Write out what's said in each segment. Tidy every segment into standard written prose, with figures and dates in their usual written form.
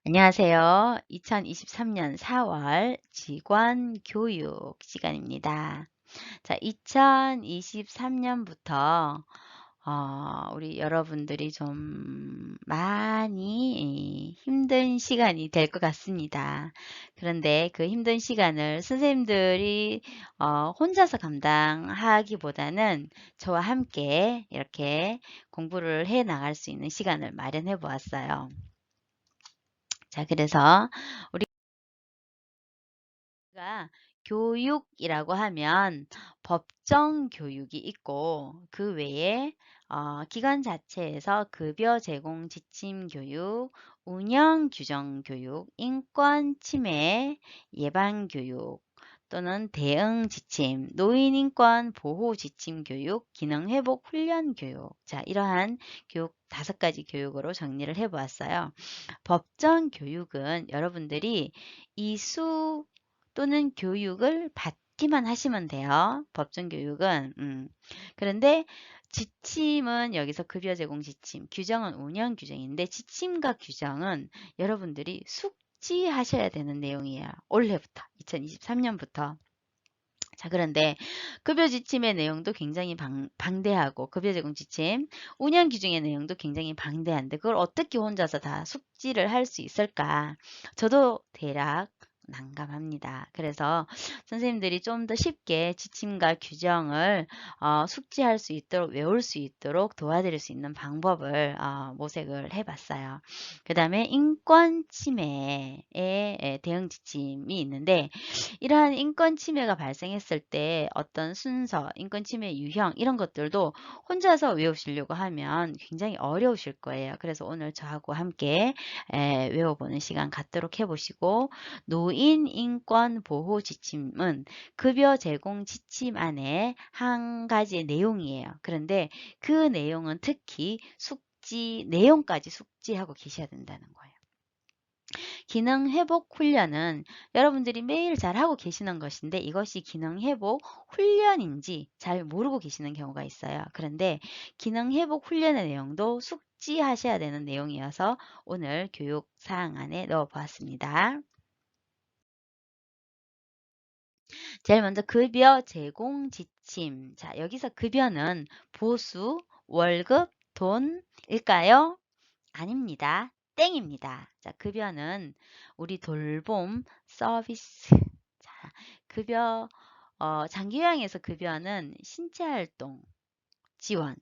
안녕하세요. 2023년 4월 직원 교육 시간입니다. 자, 2023년부터 우리 여러분들이 좀 많이 힘든 시간이 될 것 같습니다. 그런데 그 힘든 시간을 선생님들이 혼자서 감당하기보다는 저와 함께 이렇게 공부를 해 나갈 수 있는 시간을 마련해 보았어요. 자, 그래서 우리가 교육이라고 하면 법정 교육이 있고 그 외에 기관 자체에서 급여 제공 지침 교육, 운영 규정 교육, 인권 침해 예방 교육 또는 대응 지침, 노인 인권 보호 지침 교육, 기능 회복 훈련 교육. 자, 이러한 교육 5가지 교육으로 정리를 해 보았어요. 법정 교육은 여러분들이 이수 또는 교육을 받기만 하시면 돼요. 법정 교육은. 그런데 지침은 여기서 급여 제공 지침, 규정은 운영 규정인데 지침과 규정은 여러분들이 숙지하셔야 되는 내용이에요. 올해부터, 2023년부터. 자, 그런데 급여 지침의 내용도 굉장히 방대하고 급여 제공 지침, 운영 규정의 내용도 굉장히 방대한데 그걸 어떻게 혼자서 다 숙지를 할 수 있을까? 저도 대략 난감합니다. 그래서 선생님들이 좀 더 쉽게 지침과 규정을 숙지할 수 있도록 외울 수 있도록 도와드릴 수 있는 방법을 모색을 해봤어요. 그 다음에 인권 침해에 대응 지침이 있는데 이러한 인권 침해가 발생했을 때 어떤 순서, 인권 침해 유형 이런 것들도 혼자서 외우시려고 하면 굉장히 어려우실 거예요. 그래서 오늘 저하고 함께 외워보는 시간 갖도록 해보시고 노인 인권 보호 지침은 급여 제공 지침 안에 한 가지의 내용이에요. 그런데 그 내용은 특히 숙지, 내용까지 숙지하고 계셔야 된다는 거예요. 기능 회복 훈련은 여러분들이 매일 잘하고 계시는 것인데 이것이 기능 회복 훈련인지 잘 모르고 계시는 경우가 있어요. 그런데 기능 회복 훈련의 내용도 숙지하셔야 되는 내용이어서 오늘 교육 사항 안에 넣어 보았습니다. 제일 먼저 급여 제공 지침. 자, 여기서 급여는 보수, 월급, 돈일까요? 아닙니다. 땡입니다. 자, 급여는 우리 돌봄 서비스. 자, 급여, 장기요양에서 급여는 신체활동 지원,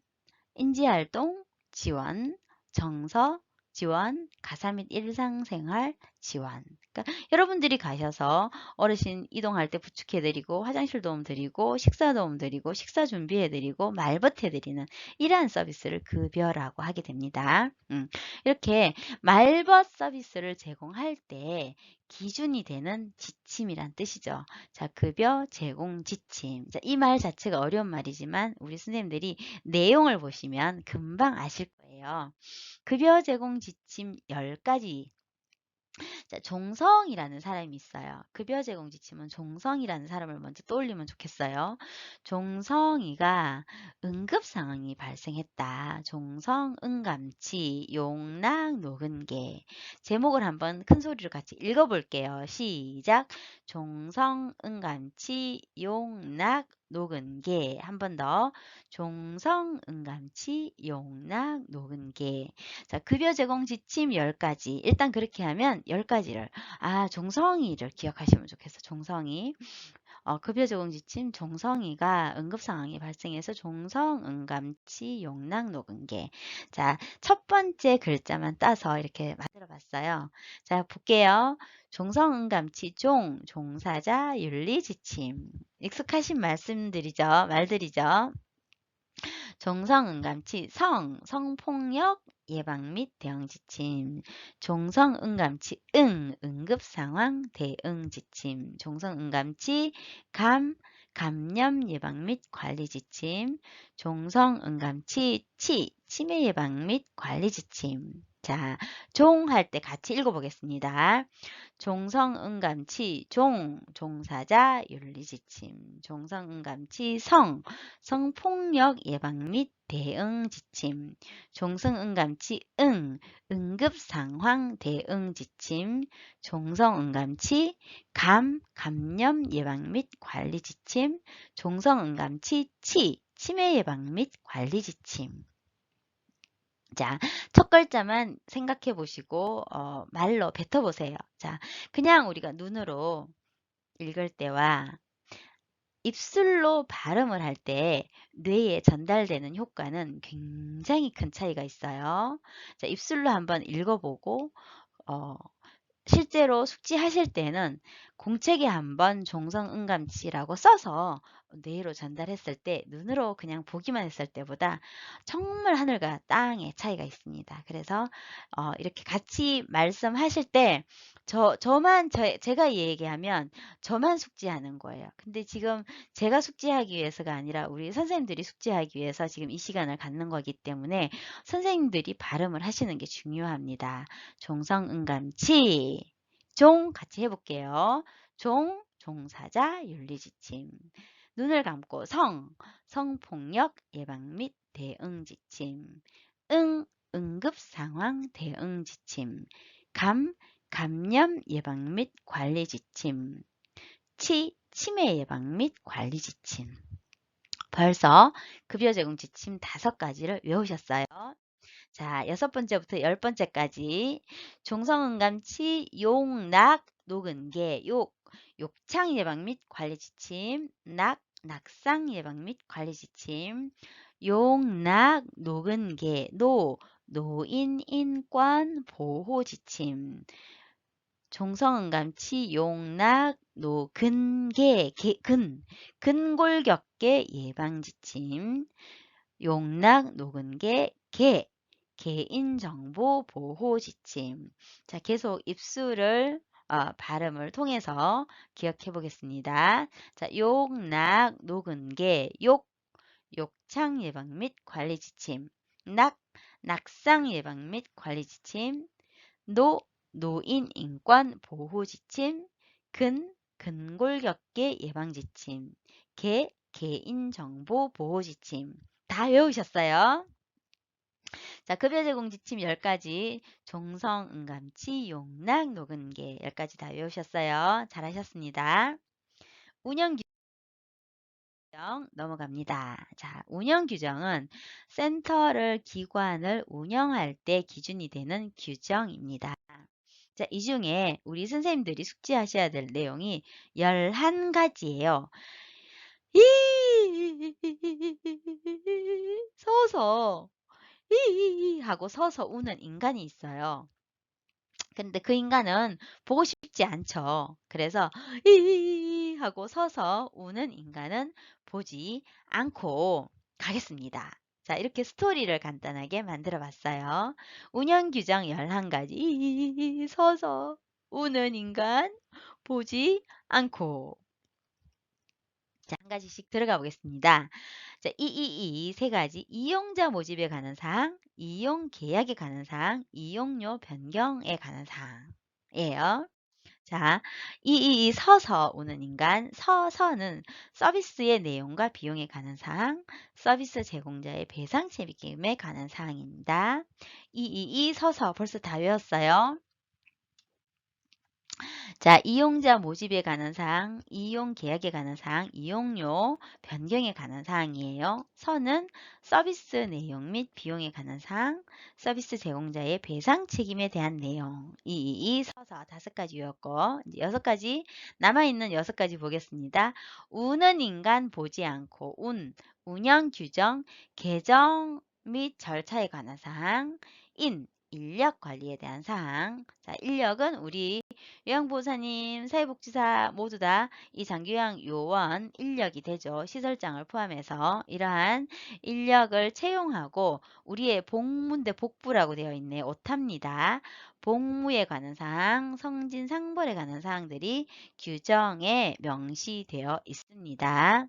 인지활동 지원, 정서 지원, 가사 및 일상생활 지원. 그러니까 여러분들이 가셔서 어르신 이동할 때 부축해드리고 화장실 도움 드리고 식사 도움 드리고 식사 준비해드리고 말벗해드리는 이러한 서비스를 급여라고 하게 됩니다. 이렇게 말벗 서비스를 제공할 때 기준이 되는 지침이란 뜻이죠. 자, 급여 제공 지침. 자, 이 말 자체가 어려운 말이지만 우리 선생님들이 내용을 보시면 금방 아실 거예요. 급여 제공 지침 10가지. 자, 종성이라는 사람이 있어요. 급여 제공 지침은 종성이라는 사람을 먼저 떠올리면 좋겠어요. 종성이가 응급 상황이 발생했다. 종성, 응감치, 용락, 녹은계. 제목을 한번 큰 소리로 같이 읽어볼게요. 시작. 종성, 응감치, 용락, 녹은계. 한 번 더. 종성, 응감치, 용락, 녹은계. 자, 급여 제공 지침 10가지. 일단 그렇게 하면 10가지를, 종성이를 기억하시면 좋겠어. 종성이. 급여 제공 지침 종성이가 응급 상황이 발생해서 종성, 응감치, 용락, 녹은계. 자, 첫 번째 글자만 따서 이렇게 만들어 봤어요. 자, 볼게요. 종성, 응감치, 종사자, 윤리 지침. 익숙하신 말들이죠. 종성응감치 성폭력 예방 및 대응 지침, 종성응감치 응급상황 대응 지침, 종성응감치 감염 예방 및 관리 지침, 종성응감치 치매 예방 및 관리 지침. 자, 종 할 때 같이 읽어보겠습니다. 종성응감치 종사자 윤리지침 종성응감치 성폭력 예방 및 대응 지침 종성응감치 응급상황 대응 지침 종성응감치 감염 예방 및 관리 지침 종성응감치 치매 예방 및 관리 지침. 자, 첫 글자만 생각해 보시고 말로 뱉어 보세요. 자, 그냥 우리가 눈으로 읽을 때와 입술로 발음을 할 때 뇌에 전달되는 효과는 굉장히 큰 차이가 있어요. 자, 입술로 한번 읽어보고 어, 실제로 숙지하실 때는 공책에 한번 종성응감치라고 써서 뇌로 전달했을 때 눈으로 그냥 보기만 했을 때보다 정말 하늘과 땅의 차이가 있습니다. 그래서 이렇게 같이 말씀하실 때 제가 얘기하면 저만 숙지하는 거예요. 근데 지금 제가 숙지하기 위해서가 아니라 우리 선생님들이 숙지하기 위해서 지금 이 시간을 갖는 거기 때문에 선생님들이 발음을 하시는 게 중요합니다. 종성응감치 종 같이 해볼게요. 종사자 윤리지침 눈을 감고 성폭력 예방 및 대응 지침 응급상황 대응 지침 감염 예방 및 관리 지침 치매 예방 및 관리 지침 벌써 급여 제공 지침 5가지를 외우셨어요. 자, 6번째부터 10번째까지 종성응감치 용낙 녹은개 욕창 예방 및 관리 지침 낙상 예방 및 관리 지침 용낙 녹은개 노인 인권 보호 지침 종성응감치 용낙 노근개 근골격계 예방 지침 용낙 녹은개 개인정보 보호 지침. 자, 계속 입술을 발음을 통해서 기억해 보겠습니다. 자, 용낙 녹은개 욕창 예방 및 관리 지침 낙상 예방 및 관리 지침 노인 인권 보호 지침 근골격계 예방 지침 개인정보 보호 지침 다 외우셨어요? 자, 급여 제공 지침 10가지 종성응감치 용낙 녹은개 10가지 다 외우셨어요? 잘하셨습니다. 운영 규정 넘어갑니다. 자, 운영 규정은 기관을 운영할 때 기준이 되는 규정입니다. 자, 이 중에 우리 선생님들이 숙지하셔야 될 내용이 11가지예요. 서서 하고 서서 우는 인간이 있어요. 근데 그 인간은 보고 싶지 않죠. 그래서 하고 서서 우는 인간은 보지 않고 가겠습니다. 자, 이렇게 스토리를 간단하게 만들어 봤어요. 운영 규정 11가지. 서서 우는 인간 보지 않고. 자, 한 가지씩 들어가 보겠습니다. 자, 세 가지. 이용자 모집에 관한 사항, 이용 계약에 관한 사항, 이용료 변경에 관한 사항이에요. 자, 서서 오는 인간, 서서는 서비스의 내용과 비용에 관한 사항, 서비스 제공자의 배상 책임에 관한 사항입니다. 서서 벌써 다 외웠어요. 자, 이용자 모집에 관한 사항, 이용 계약에 관한 사항, 이용료 변경에 관한 사항이에요. 서는 서비스 내용 및 비용에 관한 사항, 서비스 제공자의 배상 책임에 대한 내용. 서서 5가지 외웠고, 이제 6가지, 남아있는 6가지 보겠습니다. 우는 인간 보지 않고, 운영 규정, 계정 및 절차에 관한 사항, 인력 관리에 대한 사항. 자, 인력은 우리 요양보호사님, 사회복지사 모두 다 이 장기요양 요원 인력이 되죠. 시설장을 포함해서 이러한 인력을 채용하고 우리의 복무인데 복부라고 되어 있네. 오탑니다. 복무에 관한 사항, 성진 상벌에 관한 사항들이 규정에 명시되어 있습니다.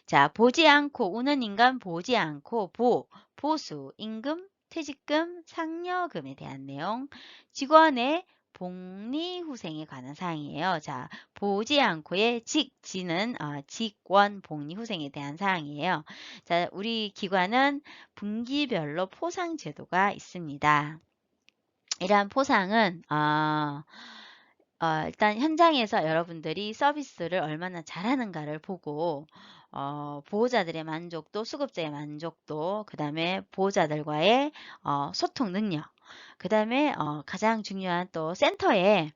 자, 보지 않고 우는 인간 보지 않고 보수, 임금, 퇴직금, 상여금에 대한 내용, 직원의 복리후생에 관한 사항이에요. 자, 보지 않고의 지는 직원 복리후생에 대한 사항이에요. 자, 우리 기관은 분기별로 포상 제도가 있습니다. 이러한 포상은 일단 현장에서 여러분들이 서비스를 얼마나 잘하는가를 보고 보호자들의 만족도, 수급자의 만족도, 그 다음에 보호자들과의 소통 능력, 그 다음에 가장 중요한 또 센터에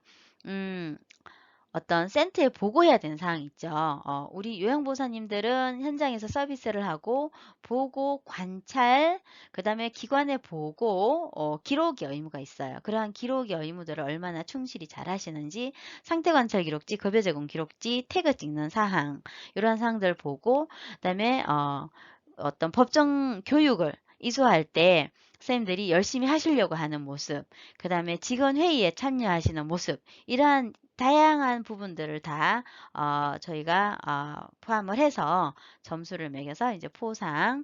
어떤 센터에 보고해야 되는 사항이 있죠. 우리 요양보호사님들은 현장에서 서비스를 하고 보고, 관찰, 그 다음에 기관에 보고, 기록의 의무가 있어요. 그러한 기록의 의무들을 얼마나 충실히 잘 하시는지 상태관찰 기록지, 급여 제공 기록지, 태그 찍는 사항, 이런 사항들 보고, 그 다음에 어떤 법정 교육을 이수할 때 선생님들이 열심히 하시려고 하는 모습, 그 다음에 직원 회의에 참여하시는 모습, 이러한 다양한 부분들을 다 저희가 포함을 해서 점수를 매겨서 이제 포상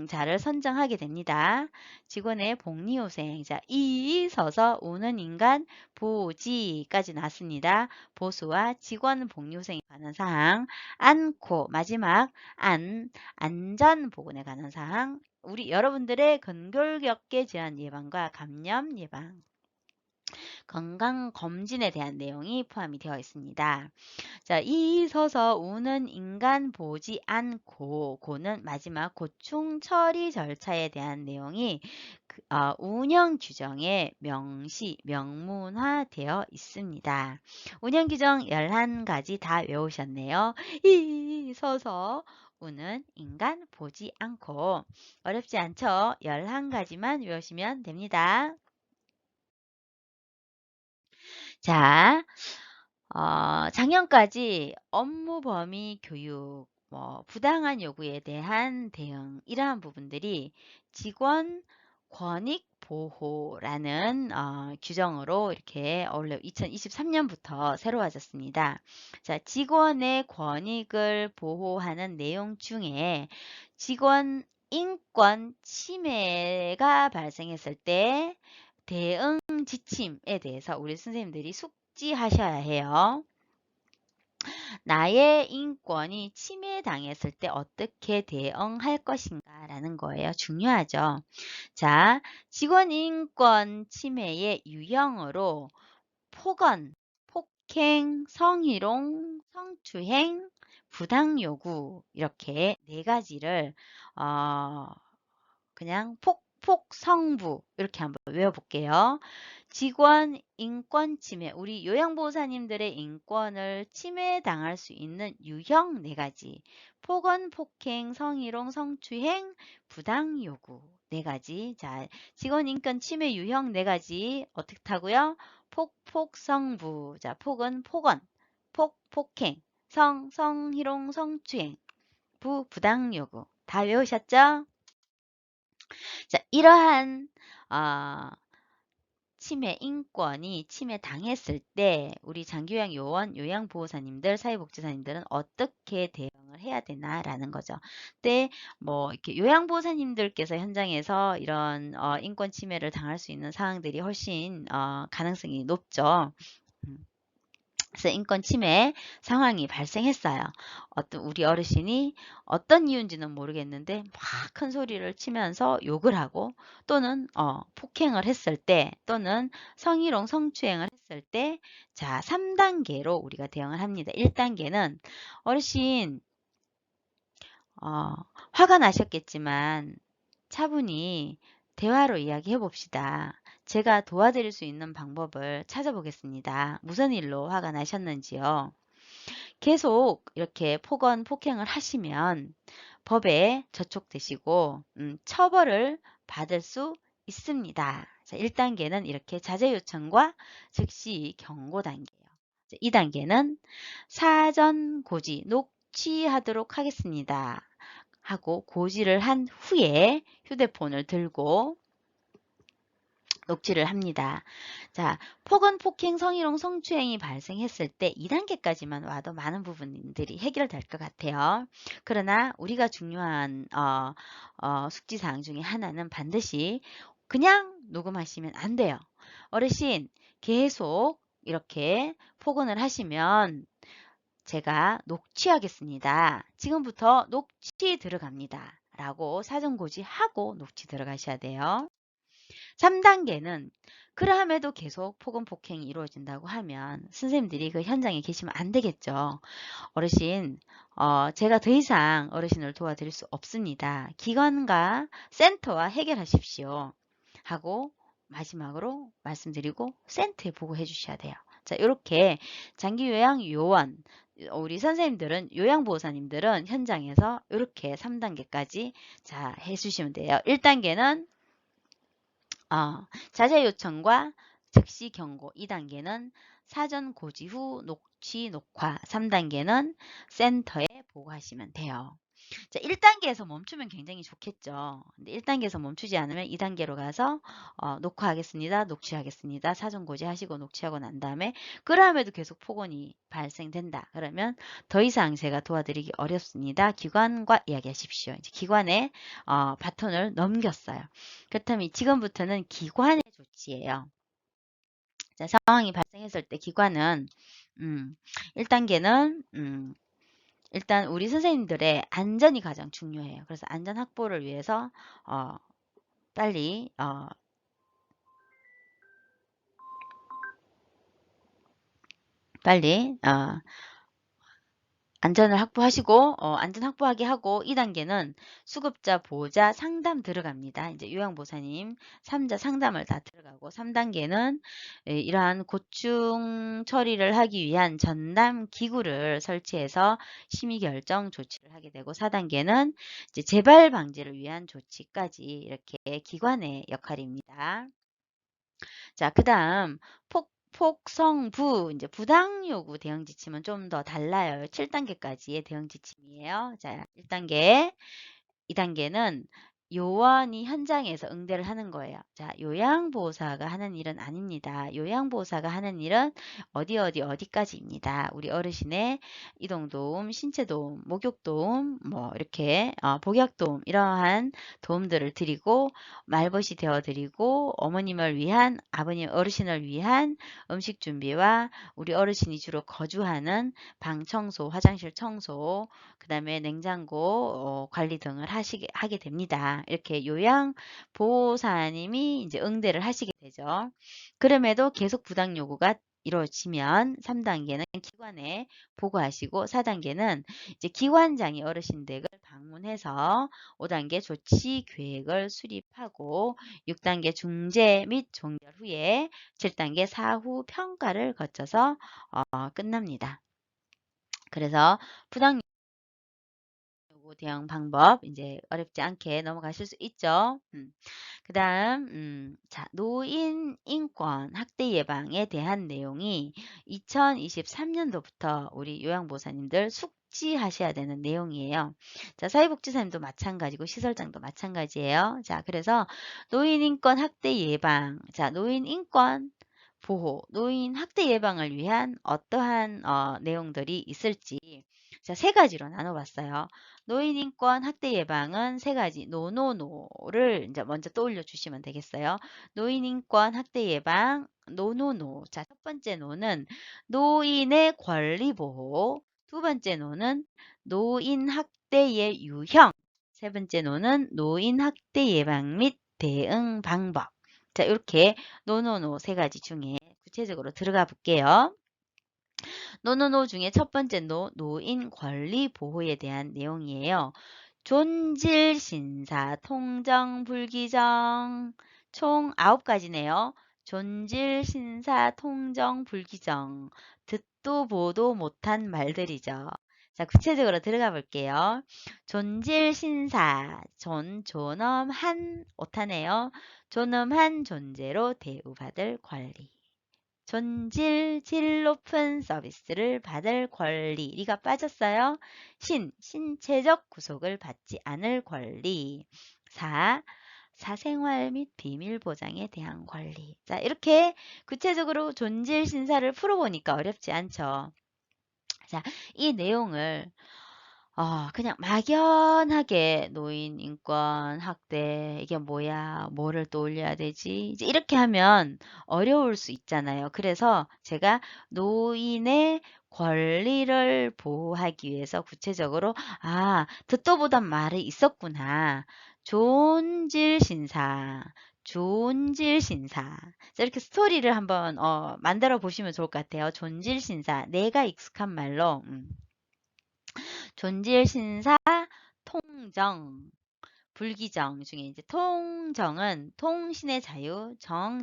자를 선정하게 됩니다. 직원의 복리후생, 자, 이 서서 우는 인간 보지까지 나왔습니다. 보수와 직원 복리후생에 관한 사항, 않고 마지막 안전보건에 관한 사항, 우리 여러분들의 근골격계 질환 예방과 감염 예방, 건강검진에 대한 내용이 포함이 되어 있습니다. 자, 이 서서 우는 인간 보지 않고, 고는 마지막 고충 처리 절차에 대한 내용이 운영 규정에 명문화되어 있습니다. 운영 규정 11가지 다 외우셨네요. 이 서서 우는 인간 보지 않고, 어렵지 않죠? 11가지만 외우시면 됩니다. 자, 작년까지 업무 범위 교육, 부당한 요구에 대한 대응, 이러한 부분들이 직원 권익 보호라는 규정으로 이렇게 원래 2023년부터 새로워졌습니다. 자, 직원의 권익을 보호하는 내용 중에 직원 인권 침해가 발생했을 때 대응 지침에 대해서 우리 선생님들이 숙지하셔야 해요. 나의 인권이 침해당했을 때 어떻게 대응할 것인가 라는 거예요. 중요하죠. 자, 직원 인권 침해의 유형으로 폭언, 폭행, 성희롱, 성추행, 부당요구, 이렇게 4가지를 그냥 폭성부 이렇게 한번 외워볼게요. 직원 인권 침해, 우리 요양보호사님들의 인권을 침해당할 수 있는 유형 4가지. 폭언, 폭행, 성희롱, 성추행, 부당요구 4가지. 자, 직원 인권 침해 유형 4가지 어떻게 타고요? 폭성부. 자, 폭은 폭언, 폭행, 성희롱, 성추행, 부당요구. 다 외우셨죠? 자, 이러한 침해 인권이 침해당했을 때 우리 장기요양 요원, 요양보호사님들, 사회복지사님들은 어떻게 대응을 해야 되나라는 거죠. 그때 이렇게 요양보호사님들께서 현장에서 이런 인권 침해를 당할 수 있는 사항들이 훨씬 가능성이 높죠. 그래서 인권 침해 상황이 발생했어요. 우리 어르신이 어떤 이유인지는 모르겠는데 막 큰 소리를 치면서 욕을 하고 또는 폭행을 했을 때 또는 성희롱 성추행을 했을 때 자, 3단계로 우리가 대응을 합니다. 1단계는 어르신 화가 나셨겠지만 차분히 대화로 이야기해 봅시다. 제가 도와드릴 수 있는 방법을 찾아보겠습니다. 무슨 일로 화가 나셨는지요? 계속 이렇게 폭행을 하시면 법에 저촉되시고 처벌을 받을 수 있습니다. 자, 1단계는 이렇게 자제 요청과 즉시 경고 단계예요. 2단계는 사전 고지, 녹취하도록 하겠습니다. 하고 고지를 한 후에 휴대폰을 들고 녹취를 합니다. 자, 폭언, 폭행, 성희롱, 성추행이 발생했을 때 2단계까지만 와도 많은 부분들이 해결될 것 같아요. 그러나 우리가 중요한 숙지사항 중에 하나는 반드시 그냥 녹음하시면 안 돼요. 어르신 계속 이렇게 폭언을 하시면 제가 녹취하겠습니다. 지금부터 녹취 들어갑니다. 라고 사전고지하고 녹취 들어가셔야 돼요. 3단계는 그러함에도 계속 폭언 폭행이 이루어진다고 하면 선생님들이 그 현장에 계시면 안 되겠죠. 어르신, 제가 더 이상 어르신을 도와드릴 수 없습니다. 기관과 센터와 해결하십시오. 하고 마지막으로 말씀드리고 센터에 보고해 주셔야 돼요. 자, 이렇게 장기요양 요원, 우리 선생님들은 요양보호사님들은 현장에서 이렇게 3단계까지 자 해주시면 돼요. 1단계는 자제 요청과 즉시 경고. 2단계는 사전 고지 후 녹취 녹화. 3단계는 센터에 보고하시면 돼요. 자, 1단계에서 멈추면 굉장히 좋겠죠. 근데 1단계에서 멈추지 않으면 2단계로 가서 녹화하겠습니다. 녹취하겠습니다. 사전 고지하시고 녹취하고 난 다음에 그러함에도 계속 폭언이 발생된다. 그러면 더 이상 제가 도와드리기 어렵습니다. 기관과 이야기하십시오. 이제 기관에 바톤을 넘겼어요. 그렇다면 지금부터는 기관의 조치예요. 자, 상황이 발생했을 때 기관은 1단계는 일단 우리 선생님들의 안전이 가장 중요해요. 그래서 안전 확보를 위해서 빨리 안전을 확보하시고 안전 확보하게 하고 2단계는 수급자, 보호자 상담 들어갑니다. 이제 요양보호사님 3자 상담을 다 들어가고 3단계는 이러한 고충 처리를 하기 위한 전담 기구를 설치해서 심의 결정 조치를 하게 되고 4단계는 이제 재발 방지를 위한 조치까지 이렇게 기관의 역할입니다. 자, 그다음 폭성부 이제 부당 요구 대응 지침은 좀 더 달라요. 7단계까지의 대응 지침이에요. 자, 1단계, 2단계는 요원이 현장에서 응대를 하는 거예요. 자, 요양보호사가 하는 일은 아닙니다. 요양보호사가 하는 일은 어디까지입니다. 우리 어르신의 이동도움, 신체도움, 목욕도움, 뭐 이렇게 복약도움 이러한 도움들을 드리고 말벗이 되어드리고 어머님을 위한 아버님 어르신을 위한 음식 준비와 우리 어르신이 주로 거주하는 방 청소, 화장실 청소, 그 다음에 냉장고 관리 등을 하게 됩니다. 이렇게 요양보호사님이 이제 응대를 하시게 되죠. 그럼에도 계속 부당 요구가 이루어지면 3단계는 기관에 보고하시고 4단계는 이제 기관장이 어르신 댁을 방문해서 5단계 조치 계획을 수립하고 6단계 중재 및 종결 후에 7단계 사후 평가를 거쳐서 끝납니다. 그래서 부당 요구 대응 방법 이제 어렵지 않게 넘어가실 수 있죠. 그 다음 자, 노인 인권 학대 예방에 대한 내용이 2023년도부터 우리 요양보호사님들 숙지하셔야 되는 내용이에요. 자, 사회복지사님도 마찬가지고 시설장도 마찬가지예요. 자, 그래서 노인 인권 학대 예방, 자, 노인 인권 보호, 노인 학대 예방을 위한 어떠한 내용들이 있을지 자, 세 가지로 나눠봤어요. 노인 인권 학대 예방은 세 가지 노노노를 이제 먼저 떠올려 주시면 되겠어요. 노인 인권 학대 예방 노노노. 자, 첫 번째 노는 노인의 권리 보호. 두 번째 노는 노인 학대의 유형. 세 번째 노는 노인 학대 예방 및 대응 방법. 자, 이렇게 노노노 세 가지 중에 구체적으로 들어가 볼게요. 노노노 중에 첫 번째 노인 권리 보호에 대한 내용이에요. 존질, 신사, 통정, 불기정 총 9가지네요. 존질, 신사, 통정, 불기정 듣도 보도 못한 말들이죠. 자, 구체적으로 들어가 볼게요. 존질, 신사, 존엄한 오타네요. 존엄한 존재로 대우받을 권리. 질 높은 서비스를 받을 권리. 리가 빠졌어요. 신체적 구속을 받지 않을 권리. 4. 사생활 및 비밀 보장에 대한 권리. 자, 이렇게 구체적으로 존질 신사를 풀어보니까 어렵지 않죠. 자, 이 내용을 그냥 막연하게 노인 인권 학대 이게 뭐야? 뭐를 또 올려야 되지? 이제 이렇게 하면 어려울 수 있잖아요. 그래서 제가 노인의 권리를 보호하기 위해서 구체적으로 듣도 보던 말이 있었구나. 존질 신사. 존질 신사. 자, 이렇게 스토리를 한번 만들어 보시면 좋을 것 같아요. 존질 신사. 내가 익숙한 말로 존질 신사 통정, 불기정 중에 이제 통정은 통신의 자유,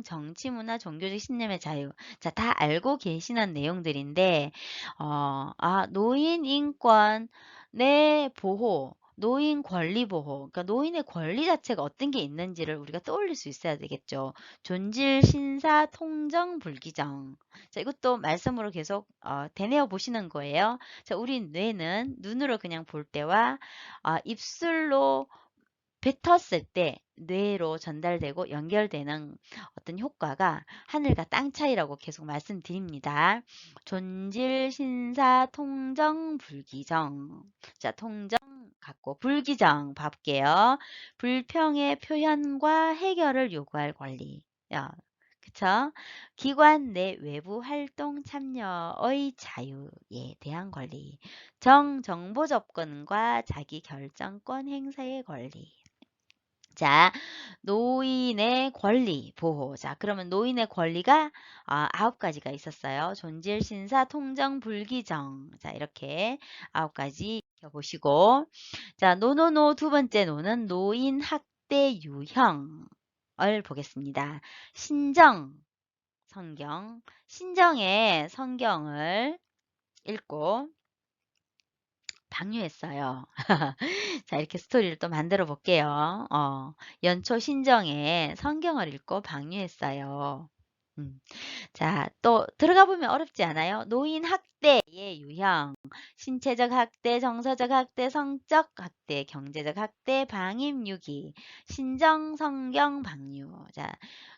정치 문화 종교적 신념의 자유. 자, 다 알고 계시는 내용들인데 노인 인권 내 보호, 노인 권리 보호, 그러니까 노인의 권리 자체가 어떤 게 있는지를 우리가 떠올릴 수 있어야 되겠죠. 존질, 신사, 통정, 불기정. 자, 이것도 말씀으로 계속 되뇌어 보시는 거예요. 자, 우리 뇌는 눈으로 그냥 볼 때와 입술로 뱉었을 때 뇌로 전달되고 연결되는 어떤 효과가 하늘과 땅 차이라고 계속 말씀드립니다. 존질, 신사, 통정, 불기정. 자, 통정 갖고 불기정 봐볼게요. 불평의 표현과 해결을 요구할 권리. 그쵸? 기관 내 외부 활동 참여의 자유에 대한 권리. 정보 접근과 자기 결정권 행사의 권리. 자, 노인의 권리 보호. 자, 그러면 노인의 권리가 9가지가 있었어요. 존질, 신사, 통정, 불기정. 자, 이렇게 9가지 보시고. 자, 노노노 두 번째 노는 노인 학대 유형을 보겠습니다. 신정, 성경. 신정의 성경을 읽고 방류했어요. 자, 이렇게 스토리를 또 만들어 볼게요. 연초 신정에 성경을 읽고 방류했어요. 음. 자, 또 들어가 보면 어렵지 않아요? 노인 학대의 유형, 신체적 학대, 정서적 학대, 성적 학대, 경제적 학대, 방임 유기, 신정 성경 방류. 자,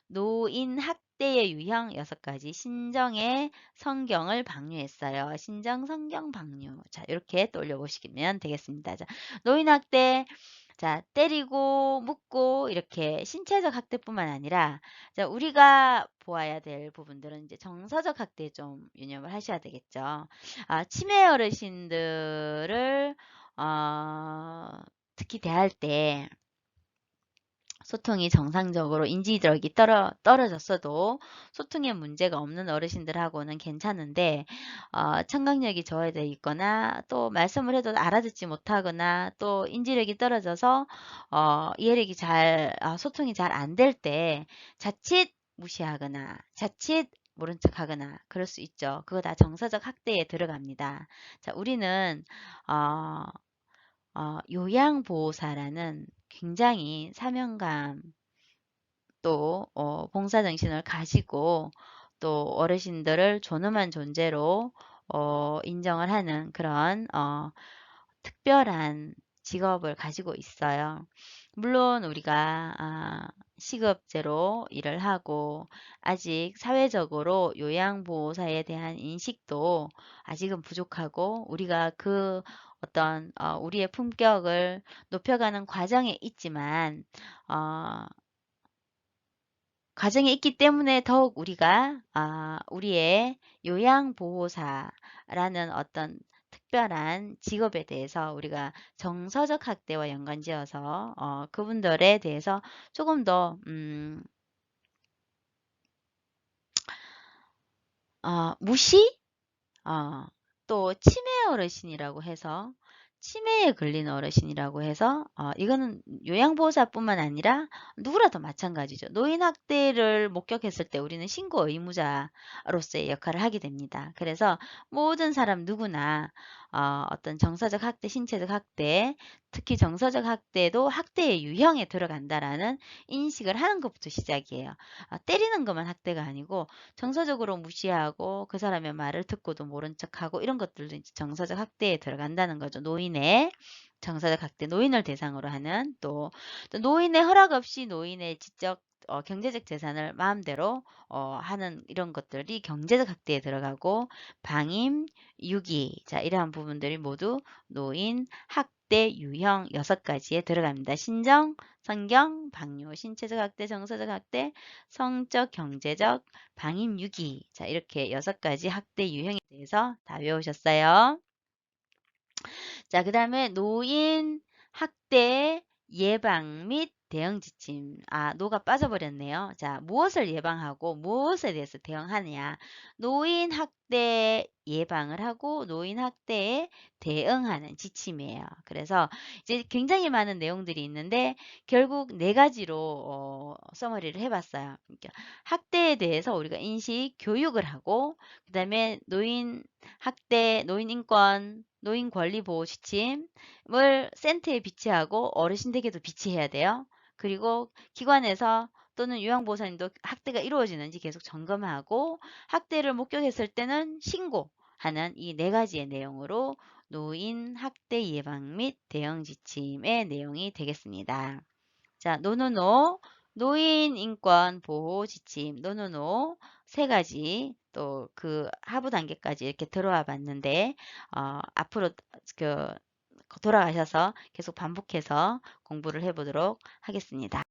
노인 학대의 유형 6가지, 신정의 성경을 방류했어요. 신정 성경 방류. 자, 이렇게 떠올려 보시면 되겠습니다. 자, 노인 학대, 자, 때리고, 묻고, 이렇게 신체적 학대뿐만 아니라, 자, 우리가 보아야 될 부분들은 이제 정서적 학대에 좀 유념을 하셔야 되겠죠. 치매 어르신들을, 특히 대할 때, 소통이 정상적으로 인지력이 떨어졌어도 소통에 문제가 없는 어르신들하고는 괜찮은데 청각력이 저하되어 있거나 또 말씀을 해도 알아듣지 못하거나 또 인지력이 떨어져서 이해력이 소통이 잘 안 될 때 자칫 무시하거나 자칫 모른 척하거나 그럴 수 있죠. 그거 다 정서적 학대에 들어갑니다. 자, 우리는 요양보호사라는 굉장히 사명감 또 봉사정신을 가지고 또 어르신들을 존엄한 존재로 인정을 하는 그런 특별한 직업을 가지고 있어요. 물론 우리가 시급제로 일을 하고 아직 사회적으로 요양보호사에 대한 인식도 아직은 부족하고 우리가 그 어떤 우리의 품격을 높여가는 과정에 있지만 과정에 있기 때문에 더욱 우리가 우리의 요양보호사라는 어떤 특별한 직업에 대해서 우리가 정서적 학대와 연관지어서 그분들에 대해서 조금 더 무시? 또 치매 어르신이라고 해서 치매에 걸린 어르신이라고 해서 이거는 요양보호사뿐만 아니라 누구라도 마찬가지죠. 노인 학대를 목격했을 때 우리는 신고 의무자로서의 역할을 하게 됩니다. 그래서 모든 사람 누구나 어떤 정서적 학대, 신체적 학대, 특히 정서적 학대도 학대의 유형에 들어간다라는 인식을 하는 것부터 시작이에요. 때리는 것만 학대가 아니고 정서적으로 무시하고 그 사람의 말을 듣고도 모른 척하고 이런 것들도 이제 정서적 학대에 들어간다는 거죠. 노인의 정서적 학대, 노인을 대상으로 하는 또 노인의 허락 없이 노인의 지적 경제적 재산을 마음대로 하는 이런 것들이 경제적 학대에 들어가고 방임, 유기 자 이러한 부분들이 모두 노인 학대 유형 6가지에 들어갑니다. 신정, 성경, 방뇨, 신체적 학대, 정서적 학대, 성적, 경제적, 방임, 유기 자 이렇게 6가지 학대 유형에 대해서 다 외우셨어요. 자, 그 다음에 노인 학대 예방 및 대응 지침. 노가 빠져버렸네요. 자, 무엇을 예방하고 무엇에 대해서 대응하느냐. 노인 학대 예방을 하고 노인 학대에 대응하는 지침이에요. 그래서 이제 굉장히 많은 내용들이 있는데 결국 4가지로 서머리를 해봤어요. 그러니까 학대에 대해서 우리가 인식 교육을 하고 그 다음에 노인 학대, 노인 인권, 노인 권리 보호 지침을 센터에 비치하고 어르신들에게도 비치해야 돼요. 그리고 기관에서 또는 요양보호사님도 학대가 이루어지는지 계속 점검하고 학대를 목격했을 때는 신고하는 이 4가지의 내용으로 노인 학대 예방 및 대응 지침의 내용이 되겠습니다. 자, 노노노 노인 인권 보호 지침 노노노 3가지 또 그 하부 단계까지 이렇게 들어와 봤는데 앞으로 그 돌아가셔서 계속 반복해서 공부를 해보도록 하겠습니다.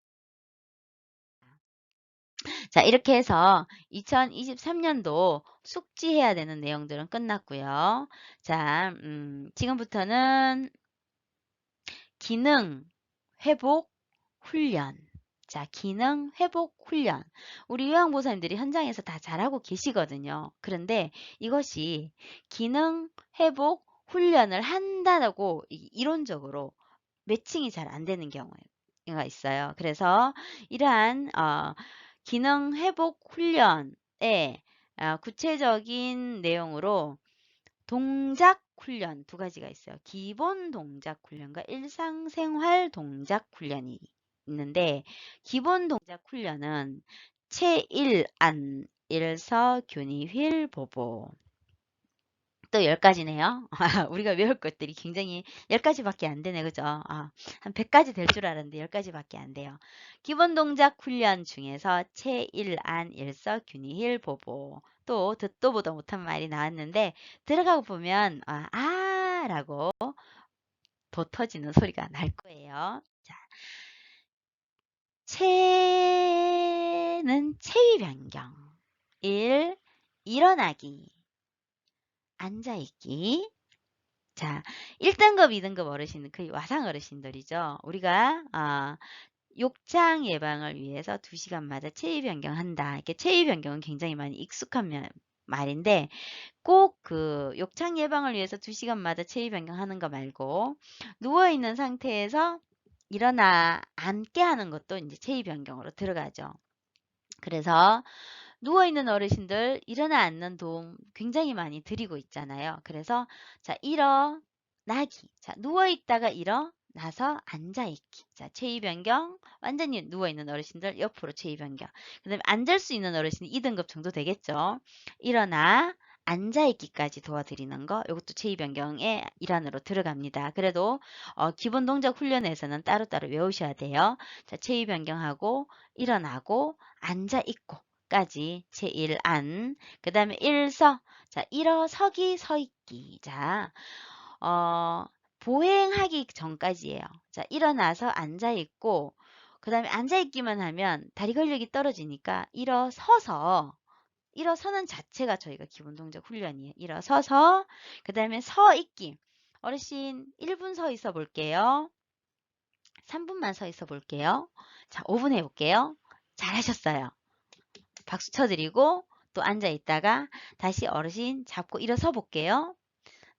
자, 이렇게 해서 2023년도 숙지해야 되는 내용들은 끝났고요. 자, 지금부터는 기능 회복 훈련. 자, 기능 회복 훈련. 우리 요양보호사님들이 현장에서 다 잘하고 계시거든요. 그런데 이것이 기능 회복 훈련을 한다고 이론적으로 매칭이 잘 안 되는 경우가 있어요. 그래서 이러한 기능 회복 훈련의 구체적인 내용으로 동작 훈련 2가지가 있어요. 기본 동작 훈련과 일상생활 동작 훈련이 있는데 기본 동작 훈련은 체일, 안, 일서, 균이, 휠, 보보 또 10가지네요. 우리가 외울 것들이 굉장히 10가지밖에 안 되네. 그죠? 한 100가지 될 줄 알았는데 10가지밖에 안 돼요. 기본 동작 훈련 중에서 체일, 안, 일서, 균이, 힐, 보보 또 듣도 보도 못한 말이 나왔는데 들어가고 보면 라고 도 터지는 소리가 날 거예요. 자, 체는 체위 변경 1. 일어나기 앉아있기 자, 1등급, 2등급 어르신은 거의 와상 어르신들이죠. 우리가 욕창 예방을 위해서 2시간마다 체위 변경한다. 이렇게 체위 변경은 굉장히 많이 익숙한 말인데 꼭 그 욕창 예방을 위해서 2시간마다 체위 변경하는 거 말고 누워 있는 상태에서 일어나 앉게 하는 것도 이제 체위 변경으로 들어가죠. 그래서 누워있는 어르신들 일어나 앉는 도움 굉장히 많이 드리고 있잖아요. 그래서 자 일어나기 자 누워있다가 일어나서 앉아있기 자 체위 변경 완전히 누워있는 어르신들 옆으로 체위 변경 그 다음에 앉을 수 있는 어르신이 2등급 정도 되겠죠. 일어나 앉아있기까지 도와드리는 거 이것도 체위 변경의 일환으로 들어갑니다. 그래도 기본 동작 훈련에서는 따로따로 외우셔야 돼요. 자 체위 변경하고 일어나고 앉아있고 까지 제1 안, 그 다음에 일서, 자, 일어서기, 서있기. 자, 보행하기 전까지예요. 자, 일어나서 앉아있고, 그 다음에 앉아있기만 하면 다리 근력이 떨어지니까 일어서는 자체가 저희가 기본 동작 훈련이에요. 일어서서, 그 다음에 서있기. 어르신 1분 서 있어 볼게요. 3분만 서 있어 볼게요. 자, 5분 해볼게요. 잘하셨어요. 박수 쳐드리고 또 앉아 있다가 다시 어르신 잡고 일어서 볼게요.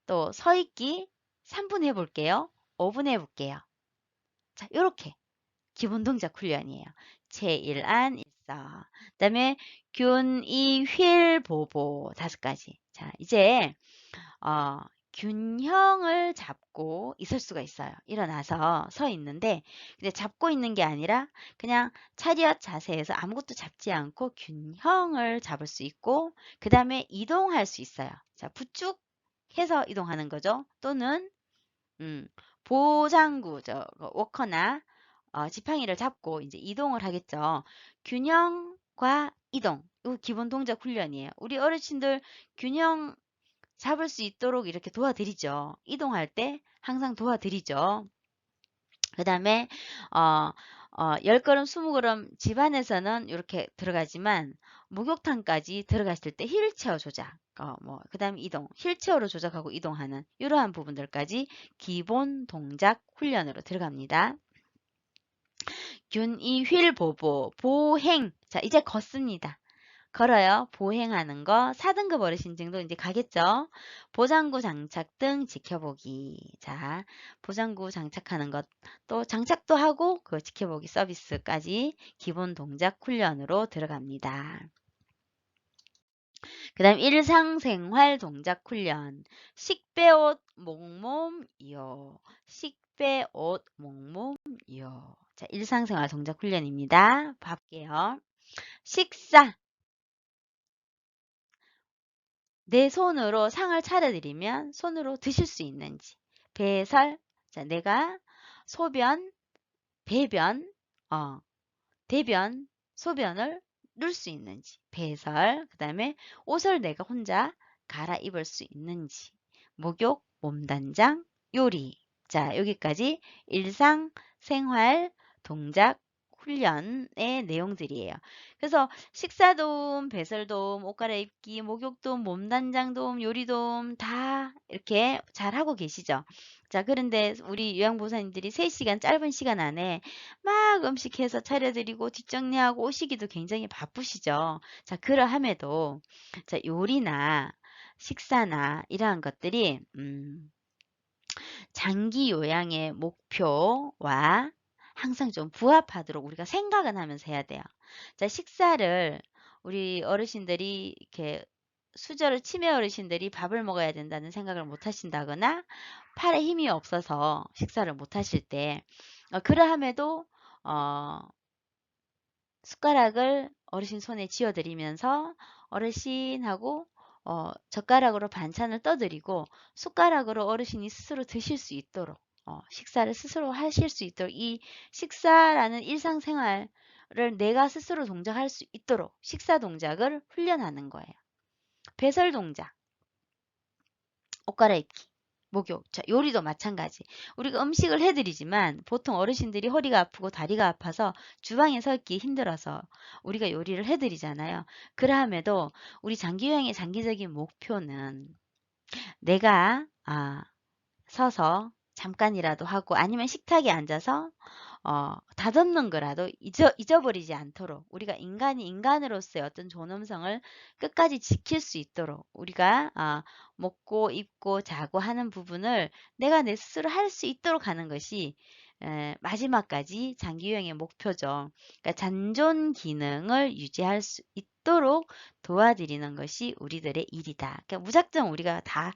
또 서 있기 3분 해볼게요. 5분 해볼게요. 자, 요렇게 기본 동작 훈련이에요. 제1, 안, 일서. 그 다음에 균, 이, 휠, 보보 5가지. 자, 이제 균형을 잡고 있을 수가 있어요. 일어나서 서 있는데 근데 잡고 있는 게 아니라 그냥 차렷 자세에서 아무것도 잡지 않고 균형을 잡을 수 있고 그 다음에 이동할 수 있어요. 자, 부축해서 이동하는 거죠. 또는 음, 보장구, 워커나 지팡이를 잡고 이제 이동을 하겠죠. 균형과 이동, 이 기본 동작 훈련이에요. 우리 어르신들 균형 잡을 수 있도록 이렇게 도와드리죠. 이동할 때 항상 도와드리죠. 그 다음에 10걸음, 20걸음 집안에서는 이렇게 들어가지만 목욕탕까지 들어갔을 때 휠체어 조작, 그 다음에 이동, 휠체어로 조작하고 이동하는 이러한 부분들까지 기본 동작 훈련으로 들어갑니다. 균이 휠 보보, 보행. 자, 이제 걷습니다. 걸어요. 보행하는 거. 4등급 어르신 정도 이제 가겠죠. 보장구 장착 등 지켜보기. 자, 보장구 장착하는 것. 또 장착도 하고 그 지켜보기 서비스까지 기본 동작 훈련으로 들어갑니다. 그 다음 일상생활 동작 훈련. 식배옷 목몸이요. 식배옷 목몸이요. 자, 일상생활 동작 훈련입니다. 볼게요. 식사. 내 손으로 상을 차려드리면 손으로 드실 수 있는지. 배설. 자, 내가 소변, 배변, 대변, 소변을 넣을 수 있는지. 배설. 그 다음에 옷을 내가 혼자 갈아입을 수 있는지. 목욕, 몸단장, 요리. 자, 여기까지 일상생활 동작 훈련의 내용들이에요. 그래서 식사도움, 배설도움, 옷 갈아입기, 목욕도움, 몸단장도움, 요리도움 다 이렇게 잘 하고 계시죠. 자, 그런데 우리 요양보호사님들이 3시간 짧은 시간 안에 막 음식해서 차려드리고 뒷정리하고 오시기도 굉장히 바쁘시죠. 자, 그러함에도 자, 요리나 식사나 이러한 것들이 장기 요양의 목표와 항상 좀 부합하도록 우리가 생각은 하면서 해야 돼요. 자, 식사를 우리 어르신들이 이렇게 수저로 치매 어르신들이 밥을 먹어야 된다는 생각을 못 하신다거나 팔에 힘이 없어서 식사를 못 하실 때 그러함에도 숟가락을 어르신 손에 쥐어드리면서 어르신하고 젓가락으로 반찬을 떠드리고 숟가락으로 어르신이 스스로 드실 수 있도록 식사를 스스로 하실 수 있도록 이 식사라는 일상생활을 내가 스스로 동작할 수 있도록 식사 동작을 훈련하는 거예요. 배설 동작, 옷 갈아입기, 목욕, 자, 요리도 마찬가지. 우리가 음식을 해드리지만 보통 어르신들이 허리가 아프고 다리가 아파서 주방에 서 있기 힘들어서 우리가 요리를 해드리잖아요. 그러함에도 우리 장기요양의 장기적인 목표는 내가 서서 잠깐이라도 하고 아니면 식탁에 앉아서 다듬는 거라도 잊어버리지 않도록 우리가 인간이 인간으로서의 어떤 존엄성을 끝까지 지킬 수 있도록 우리가 먹고 입고 자고 하는 부분을 내가 내 스스로 할 수 있도록 하는 것이 마지막까지 장기요양의 목표죠. 그러니까 잔존 기능을 유지할 수 있도록 도와드리는 것이 우리들의 일이다. 그러니까 무작정 우리가 다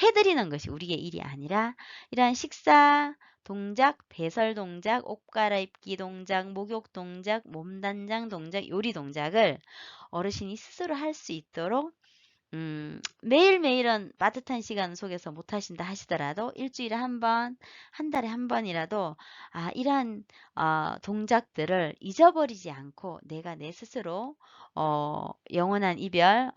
해드리는 것이 우리의 일이 아니라 이러한 식사 동작, 배설 동작, 옷 갈아입기 동작, 목욕 동작, 몸단장 동작, 요리 동작을 어르신이 스스로 할 수 있도록 매일매일은 빠듯한 시간 속에서 못하신다 하시더라도 일주일에 한 번, 한 달에 한 번이라도 이러한 동작들을 잊어버리지 않고 내가 내 스스로 영원한 이별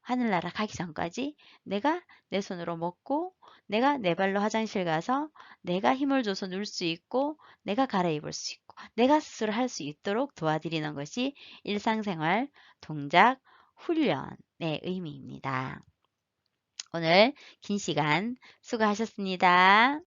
하늘나라 가기 전까지 내가 내 손으로 먹고 내가 내 발로 화장실 가서 내가 힘을 줘서 누울 수 있고 내가 갈아입을 수 있고 내가 스스로 할 수 있도록 도와드리는 것이 일상생활 동작 훈련의 의미입니다. 오늘 긴 시간 수고하셨습니다.